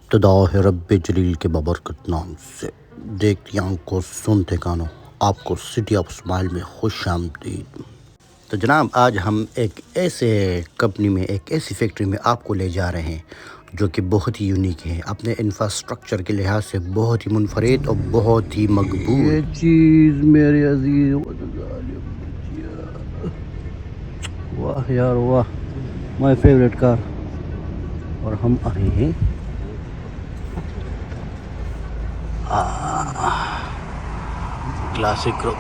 इब्तिदा है रब जलील के बबरकत नाम से। देखती आंखों को सुनते कानों, आपको सिटी ऑफ स्माइल में खुश आमदीद। तो जनाब, आज हम एक ऐसे कंपनी में, एक ऐसी फैक्ट्री में आपको ले जा रहे हैं जो कि बहुत ही यूनिक है, अपने इंफ्रास्ट्रक्चर के लिहाज से बहुत ही मुनफरिद और बहुत ही मकबूल। ये चीज़ मेरे अजीज, वाह यार वाह, माय फेवरेट कार। और हम आए हैं क्लासिक ग्रुप।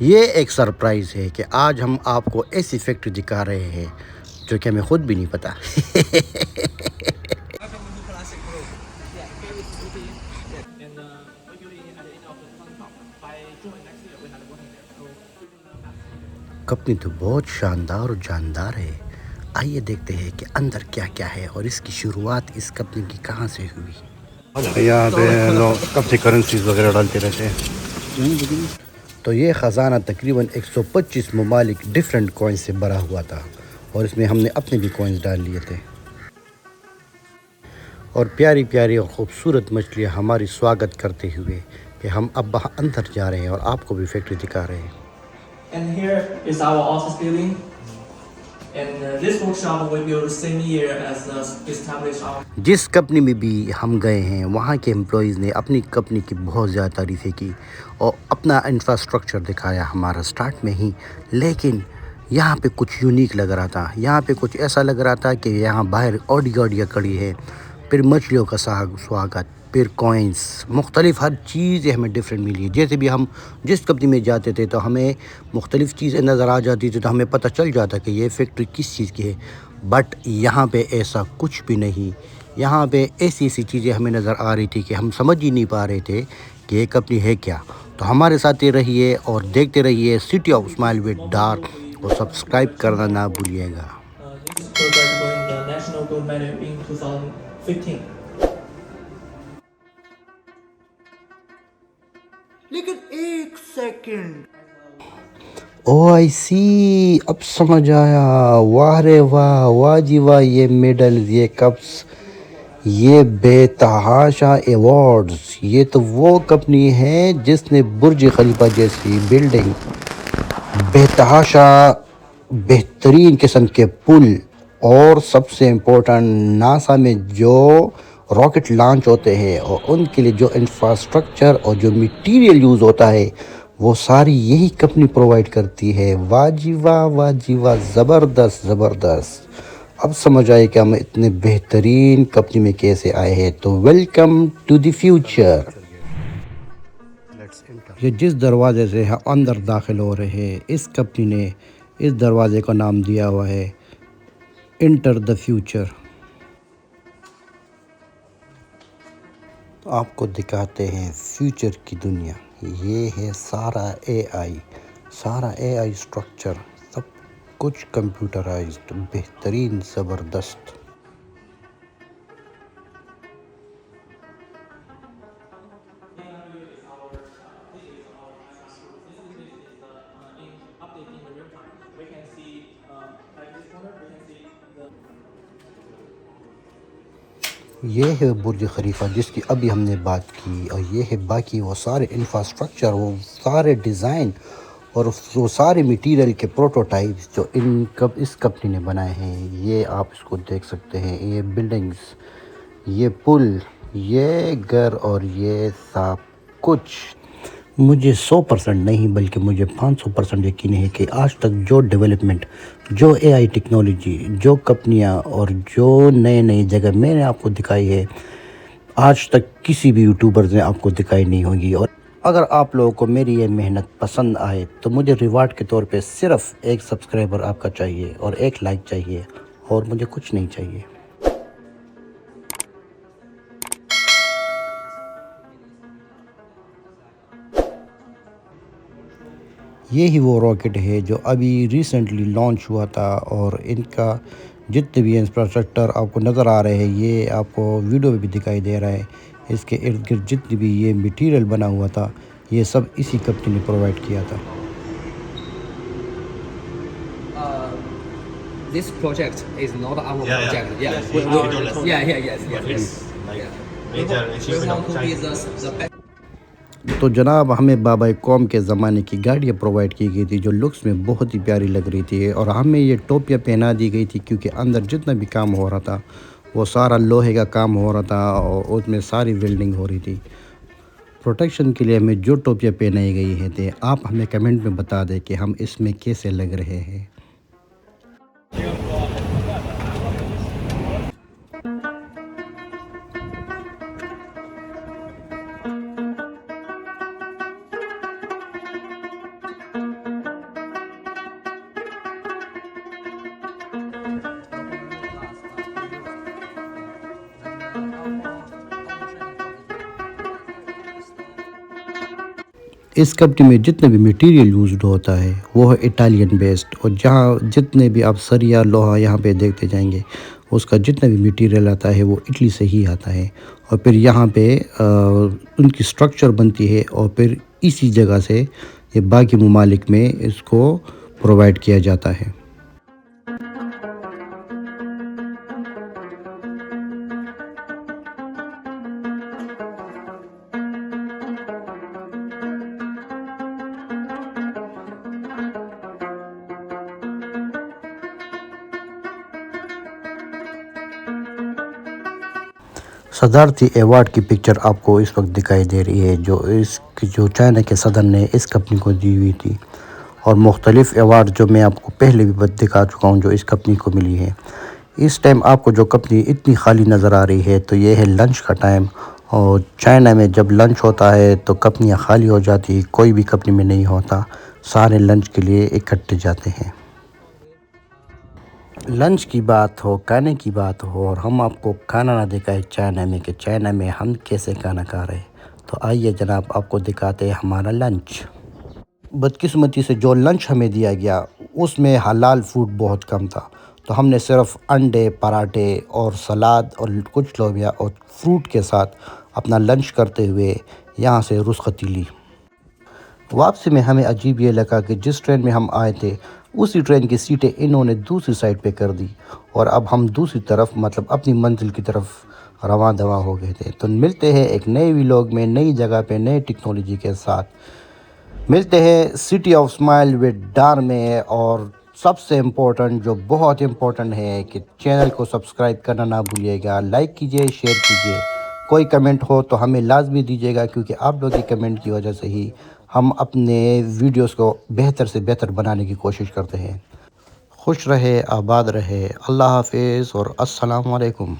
ये एक सरप्राइज़ है कि आज हम आपको ऐसी फैक्ट्री दिखा रहे हैं जो कि हमें ख़ुद भी नहीं पता। कंपनी तो बहुत शानदार और जानदार है। आइए देखते हैं कि अंदर क्या क्या है और इसकी शुरुआत इस कंपनी की कहाँ से हुई। यहाँ पे लोग कब से करेंसीज वगैरह डालते रहते हैं। तो ये ख़जाना तकरीबन 125 ममालिक डिफरेंट कॉइन्स से भरा हुआ था और इसमें हमने अपने भी कॉइन्स डाल लिए थे। और प्यारी प्यारी और ख़ूबसूरत मछलियाँ हमारी स्वागत करते हुए कि हम अब वहाँ अंदर जा रहे हैं और आपको भी फैक्ट्री दिखा रहे हैं। And here is our office building. And this workshop will be the same year as established our. जिस कंपनी में भी हम गए हैं वहाँ के एम्प्लॉइज़ ने अपनी कंपनी की बहुत ज़्यादा तारीफ़ें की और अपना इंफ्रास्ट्रक्चर दिखाया हमारा स्टार्ट में ही। लेकिन यहाँ पे कुछ यूनिक लग रहा था, यहाँ पे कुछ ऐसा लग रहा था कि यहाँ बाहर ऑडी गाड़ियाँ खड़ी है, फिर मछलियों का स्वागत, फिर कॉइन्स, मुख्तलिफ हर चीज़ हमें डिफरेंट मिली है। जैसे भी हम जिस कंपनी में जाते थे तो हमें मुख्तलिफ चीज़ें नज़र आ जाती थी, तो हमें पता चल जाता कि ये फैक्ट्री किस चीज़ की है। बट यहाँ पे ऐसा कुछ भी नहीं। यहाँ पे ऐसी चीज़ें हमें नज़र आ रही थी कि हम समझ ही नहीं पा रहे थे कि ये कंपनी है क्या। तो हमारे साथ ही रहिए और देखते रहिए सिटी ऑफ स्माइल विद डार, और सब्सक्राइब करना ना भूलिएगा। This project won the National Gold Medal in 2015. लेकिन एक सेकंड, ओ आई सी, अब समझ आया। वाह रे वाह, वाह जी वाह, ये मेडल, ये कप्स, ये बेतहाशा अवार्ड्स। ये तो वो कंपनी है जिसने बुर्ज खलीफा जैसी बिल्डिंग, बेतहाशा बेहतरीन किस्म के पुल, और सबसे इम्पोर्टेंट नासा में जो रॉकेट लॉन्च होते हैं और उनके लिए जो इंफ्रास्ट्रक्चर और जो मटेरियल यूज़ होता है वो सारी यही कंपनी प्रोवाइड करती है। वाह जी वाह, वाह जी वाह, ज़बरदस्त ज़बरदस्त। अब समझ आए कि हम इतने बेहतरीन कंपनी में कैसे आए हैं। तो वेलकम टू द फ्यूचर। ये जिस दरवाज़े से हम अंदर दाखिल हो रहे हैं, इस कंपनी ने इस दरवाज़े का नाम दिया हुआ है इंटर द फ्यूचर। तो आपको दिखाते हैं फ्यूचर की दुनिया। ये है सारा एआई स्ट्रक्चर, सब कुछ कंप्यूटराइज्ड, बेहतरीन, ज़बरदस्त। ये है बुर्ज खलीफा जिसकी अभी हमने बात की, और ये है बाकी वो सारे इंफ्रास्ट्रक्चर, वो सारे डिज़ाइन और वो सारे मटेरियल के प्रोटोटाइप्स जो इस कंपनी ने बनाए हैं। ये आप इसको देख सकते हैं, ये बिल्डिंग्स, ये पुल, ये घर और ये सब कुछ। मुझे 100% नहीं बल्कि मुझे 500% यकीन है कि आज तक जो डेवलपमेंट, जो एआई टेक्नोलॉजी, जो कंपनियां और जो नए नई जगह मैंने आपको दिखाई है, आज तक किसी भी यूट्यूबर ने आपको दिखाई नहीं होगी। और अगर आप लोगों को मेरी ये मेहनत पसंद आए तो मुझे रिवार्ड के तौर पे सिर्फ एक सब्सक्राइबर आपका चाहिए और एक लाइक चाहिए, और मुझे कुछ नहीं चाहिए। ये ही वो रॉकेट है जो अभी रिसेंटली लॉन्च हुआ था, और इनका जितने भी इंफ्रास्ट्रक्चर आपको नज़र आ रहे हैं, ये आपको वीडियो में भी दिखाई दे रहा है। इसके इर्द गिर्द जितनी भी ये मटेरियल बना हुआ था, ये सब इसी कंपनी ने प्रोवाइड किया था। this project is not our Yeah, yeah. project. Yeah, Yes, we, it's we, our project. yeah, yes. But it's like Yeah. major We achievement want of to be China. the best. تو جناب ہمیں بابا قوم کے زمانے کی گاڑیاں provide کی گئی تھی جو لکس میں بہت ہی پیاری لگ رہی تھی، اور ہمیں یہ ٹوپیاں پہنا دی گئی تھی کیونکہ اندر جتنا بھی کام ہو رہا تھا وہ سارا لوہے کا کام ہو رہا تھا اور اس میں ساری ویلڈنگ ہو رہی تھی۔ پروٹیکشن کے لیے ہمیں جو ٹوپیاں پہنائی گئی ہیں تھے، آپ ہمیں کمنٹ میں بتا دیں کہ ہم اس میں کیسے لگ رہے ہیں۔ اس کمپنی میں جتنے بھی میٹیریل یوزڈ ہوتا ہے وہ ہے اٹالین بیسڈ، اور جہاں جتنے بھی آپ سریا لوہا یہاں پہ دیکھتے جائیں گے اس کا جتنا بھی میٹیریل آتا ہے وہ اٹلی سے ہی آتا ہے، اور پھر یہاں پہ ان کی سٹرکچر بنتی ہے اور پھر اسی جگہ سے یہ باقی ممالک میں اس کو پرووائڈ کیا جاتا ہے۔ صدارتی ایوارڈ کی پکچر آپ کو اس وقت دکھائی دے رہی ہے جو چائنا کے صدر نے اس کمپنی کو دی ہوئی تھی، اور مختلف ایوارڈ جو میں آپ کو پہلے بھی دکھا چکا ہوں جو اس کمپنی کو ملی ہے۔ اس ٹائم آپ کو جو کمپنی اتنی خالی نظر آ رہی ہے تو یہ ہے لنچ کا ٹائم، اور چائنا میں جب لنچ ہوتا ہے تو کمپنیاں خالی ہو جاتی، کوئی بھی کمپنی میں نہیں ہوتا، سارے لنچ کے لیے اکٹھے جاتے ہیں۔ لنچ کی بات ہو، کھانے کی بات ہو، اور ہم آپ کو کھانا نہ دکھائے چائنا میں کہ چائنا میں ہم کیسے کھانا کھا رہے، تو آئیے جناب آپ کو دکھاتے ہیں ہمارا لنچ۔ بدقسمتی سے جو لنچ ہمیں دیا گیا اس میں حلال فوڈ بہت کم تھا، تو ہم نے صرف انڈے، پراٹھے اور سلاد اور کچھ لوبیا اور فروٹ کے ساتھ اپنا لنچ کرتے ہوئے یہاں سے رخصتی لی۔ واپسی میں ہمیں عجیب یہ لگا کہ جس ٹرین میں ہم آئے تھے اسی ٹرین کی سیٹیں انہوں نے دوسری سائڈ پہ کر دی، اور اب ہم دوسری طرف اپنی منزل کی طرف رواں دواں ہو گئے تھے۔ تو ملتے ہیں ایک نئے ویلاگ میں، نئی جگہ پہ، نئے ٹیکنالوجی کے ساتھ ملتے ہیں city of smile with Dar میں۔ اور سب سے امپورٹنٹ جو بہت امپورٹنٹ ہے کہ چینل کو سبسکرائب کرنا نہ بھولیے گا، لائک کیجئے، شیئر کیجئے، کوئی کمنٹ ہو تو ہمیں لازمی دیجیے گا کیونکہ آپ لوگوں کی کمنٹ کی وجہ سے ہی ہم اپنے ویڈیوز کو بہتر سے بہتر بنانے کی کوشش کرتے ہیں۔ خوش رہے، آباد رہے، اللہ حافظ اور السلام علیکم۔